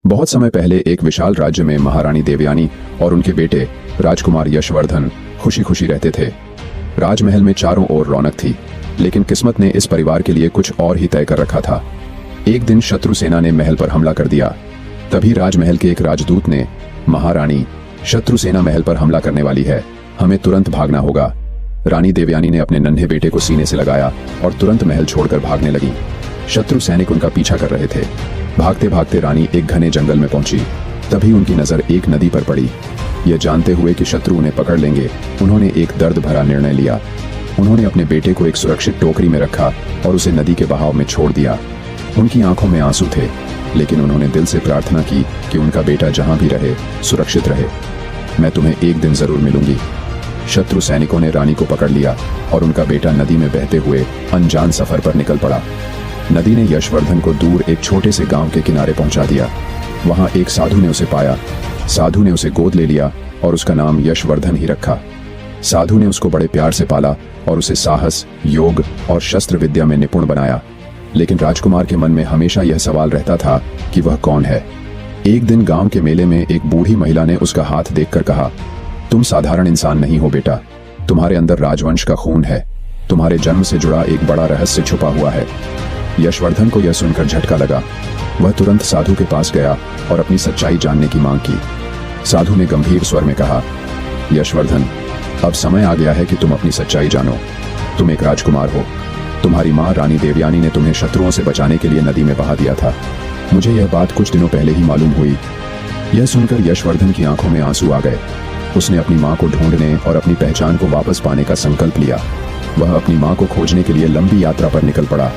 बहुत समय पहले एक विशाल राज्य में महारानी देवयानी और उनके बेटे राजकुमार यशवर्धन खुशी खुशी रहते थे। राजमहल में चारों ओर रौनक थी, लेकिन किस्मत ने इस परिवार के लिए कुछ और ही तय कर रखा था। एक दिन शत्रु सेना ने महल पर हमला कर दिया। तभी राजमहल के एक राजदूत ने, महारानी, शत्रु सेना महल पर हमला करने वाली है, हमें तुरंत भागना होगा। रानी देवयानी ने अपने नन्हे बेटे को सीने से लगाया और तुरंत महल छोड़कर भागने लगी। शत्रु सैनिक उनका पीछा कर रहे थे। भागते भागते रानी एक घने जंगल में पहुंची। तभी उनकी नजर एक नदी पर पड़ी। यह जानते हुए कि शत्रु उन्हें पकड़ लेंगे, उन्होंने एक दर्द भरा निर्णय लिया। उन्होंने अपने बेटे को एक सुरक्षित टोकरी में रखा और उसे नदी के बहाव में छोड़ दिया। उनकी आंखों में आंसू थे, लेकिन उन्होंने दिल से प्रार्थना की कि उनका बेटा जहां भी रहे, सुरक्षित रहे। मैं तुम्हें एक दिन जरूर मिलूंगी। शत्रु सैनिकों ने रानी को पकड़ लिया और उनका बेटा नदी में बहते हुए अनजान सफर पर निकल पड़ा। नदी ने यशवर्धन को दूर एक छोटे से गांव के किनारे पहुंचा दिया। वहां एक साधु ने उसे पाया। साधु ने उसे गोद ले लिया और उसका नाम यशवर्धन ही रखा। साधु ने उसको बड़े प्यार से पाला और उसे साहस, योग और शस्त्र विद्या में निपुण बनाया। लेकिन राजकुमार के मन में हमेशा यह सवाल रहता था कि वह कौन है। एक दिन गांव के मेले में एक बूढ़ी महिला ने उसका हाथ देखकर कहा, तुम साधारण इंसान नहीं हो बेटा, तुम्हारे अंदर राजवंश का खून है। तुम्हारे जन्म से जुड़ा एक बड़ा रहस्य छुपा हुआ है। यशवर्धन को यह सुनकर झटका लगा। वह तुरंत साधु के पास गया और अपनी सच्चाई जानने की मांग की। साधु ने गंभीर स्वर में कहा, यशवर्धन, अब समय आ गया है कि तुम अपनी सच्चाई जानो। तुम एक राजकुमार हो। तुम्हारी माँ रानी देवयानी ने तुम्हें शत्रुओं से बचाने के लिए नदी में बहा दिया था। मुझे यह बात कुछ दिनों पहले ही मालूम हुई। यह सुनकर यशवर्धन की आंखों में आंसू आ गए। उसने अपनी माँ को ढूंढने और अपनी पहचान को वापस पाने का संकल्प लिया। वह अपनी माँ को खोजने के लिए लंबी यात्रा पर निकल पड़ा।